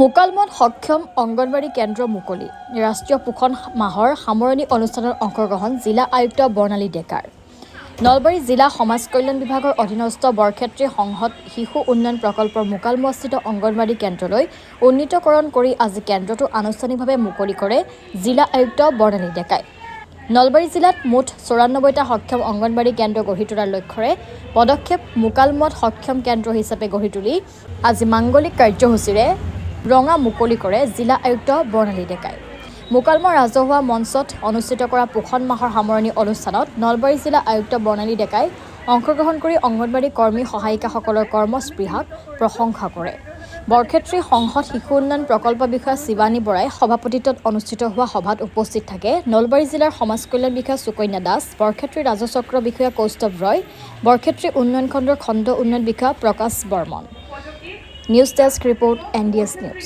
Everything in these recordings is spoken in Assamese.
মোকালমত সক্ষম অংগনবাড়ী কেন্দ্ৰ মুকলি ৰাষ্ট্ৰীয় পোষণ মাহৰ সামৰণি অনুষ্ঠানৰ অংশগ্ৰহণ জিলা আয়ুক্ত বৰ্ণালী ডেকাৰ। নলবাৰী জিলা সমাজ কল্যাণ বিভাগৰ অধীনস্থ বৰক্ষেত্ৰী সংহত শিশু উন্নয়ন প্ৰকল্পৰ মোকালমতস্থিত অংগনবাড়ী কেন্দ্ৰলৈ উন্নীতকৰণ কৰি আজি কেন্দ্ৰটো আনুষ্ঠানিকভাৱে মুকলি কৰে জিলা আয়ুক্ত বৰ্ণালী ডেকাই। নলবাৰী জিলাত মুঠ ৯৪টা সক্ষম অংগনবাড়ী কেন্দ্ৰ গঢ়ি তোলাৰ লক্ষ্যৰে পদক্ষেপ মোকালমত সক্ষম কেন্দ্ৰ হিচাপে গঢ়ি তুলি আজি মাংগলিক কাৰ্যসূচীৰে ৰঙা মুকলি কৰে জিলা আয়ুক্ত বৰ্ণালী ডেকাই। মোকালমৰ ৰাজহুৱা মঞ্চত অনুষ্ঠিত কৰা পোষণ মাহৰ সামৰণি অনুষ্ঠানত নলবাৰী জিলা আয়ুক্ত বৰ্ণালী ডেকাই অংশগ্ৰহণ কৰি অংগনবাড়ী কৰ্মী সহায়িকাসকলৰ কৰ্মস্পৃহাক প্ৰশংসা কৰে। বৰক্ষেত্ৰী সংহত শিশু উন্নয়ন প্ৰকল্প বিষয়া শিৱানী বৰাই সভাপতিত্বত অনুষ্ঠিত হোৱা সভাত উপস্থিত থাকে নলবাৰী জিলাৰ সমাজ কল্যাণ বিষয়া সুকন্যা দাস, বৰক্ষেত্ৰী ৰাজচক্ৰ বিষয়া কৌস্তভ ৰয়, বৰক্ষেত্ৰী উন্নয়ন খণ্ডৰ খণ্ড উন্নয়ন বিষয়া Prakash Barman. News desk report NDS news.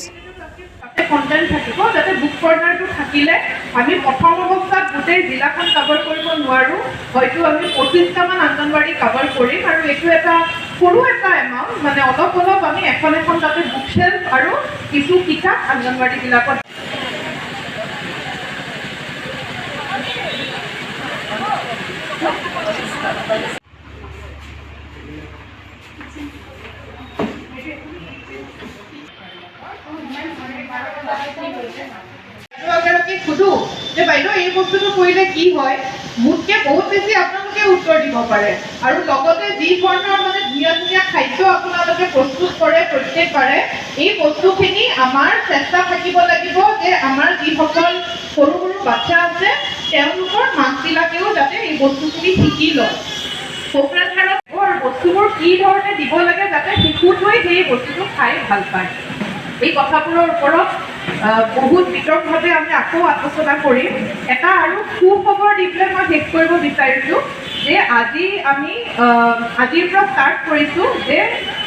Content থাকিব যাতে বুক কৰ্নাৰটো থাকিলে আমি প্ৰথম অৱস্থাত গোটেই জিলাখন কভাৰ কৰিব নোৱাৰোঁ, হয়তো আমি 25টামান অংগনবাড়ী কভাৰ কৰিম আৰু এইটো এটা সৰু এটা এমাউণ্ট, মানে অলপ অলপ আমি এখন এখন তাতে বুক শেল্ফ আৰু কিছু কিতাপ অংগনবাড়ীবিলাকত সুধো যে বাইদেউ এই বস্তুটো কৰিলে কি হয়, মোতকে বহুত বেছি আপোনালোকে উত্তৰ দিব পাৰে আৰু লগতে যি ধৰণৰ মানে ধুনীয়া ধুনীয়া খাদ্য আপোনালোকে প্ৰস্তুত কৰে প্ৰত্যেকবাৰে, এই বস্তুখিনি আমাৰ চেষ্টা থাকিব লাগিব যে আমাৰ যিসকল সৰু সৰু বাচ্চা আছে তেওঁলোকৰ মাকবিলাকেও যাতে এই বস্তুখিনি শিকি লয়। কোকৰাঝাৰত বস্তুবোৰ কি ধৰণে দিব লাগে যাতে শিশুটোৱে সেই বস্তুটো খাই ভাল পায়। এই কথাবোৰৰ ওপৰত বহুত বিতংভাৱে আমি আকৌ আলোচনা কৰিম। এটা আৰু সুখবৰ দি পেলাই মই শেষ কৰিব বিচাৰিছোঁ যে আজিৰ পৰা ষ্টাৰ্ট কৰিছোঁ যে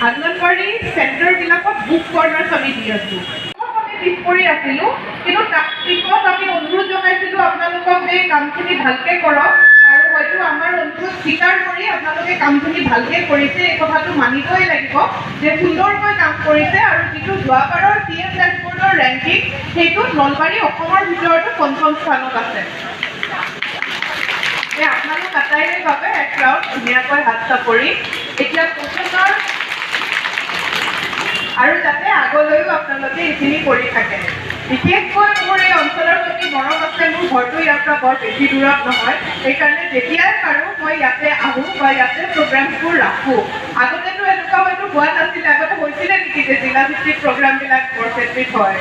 অংগনবাড়ী চেণ্টাৰবিলাকত বুক কৰ্নাৰ্ছ আমি দি আছোঁ। আমি পিছ কৰি আছিলোঁ, কিন্তু তাৰ পিছত আমি অনুৰোধ জনাইছিলোঁ আপোনালোকক যে এই কামখিনি ভালকৈ কৰক আৰু হয়তো আমাৰ অনুৰোধ স্বীকাৰ কৰি আপোনালোকে কামখিনি ভালকৈ কৰিছে, এই কথাটো মানিবই লাগিব যে সুন্দৰকৈ কাম কৰিছে আৰু যিটো যোৱাবাৰৰ CM ডেছবৰ্ডৰ ৰেংকিং সেইটোত নলবাৰী অসমৰ ভিতৰতো ৫ম স্থানত আছে। আপোনালোক আটাইৰে বাবে এক ৰাউণ্ড ধুনীয়াকৈ হাত চাপৰি। এতিয়া পোষণৰ আৰু যাতে আগলৈও আপোনালোকে এইখিনি কৰি থাকে। বিশেষকৈ মোৰ এই অঞ্চলৰ প্ৰতি মৰম আছে, মোৰ ঘৰটো ইয়াৰ পৰা বৰ বেছি দূৰত নহয়, সেইকাৰণে যেতিয়াই পাৰোঁ মই ইয়াতে আহোঁ বা ইয়াতে প্ৰগ্ৰামবোৰ ৰাখোঁ। আগতেতো এনেকুৱা হয়তো হোৱা নাছিলে, আগতে হৈছিলে নেকি যে জিলাভিত্তিক প্ৰগ্ৰামবিলাক বৰক্ষেত্ৰীত হয়?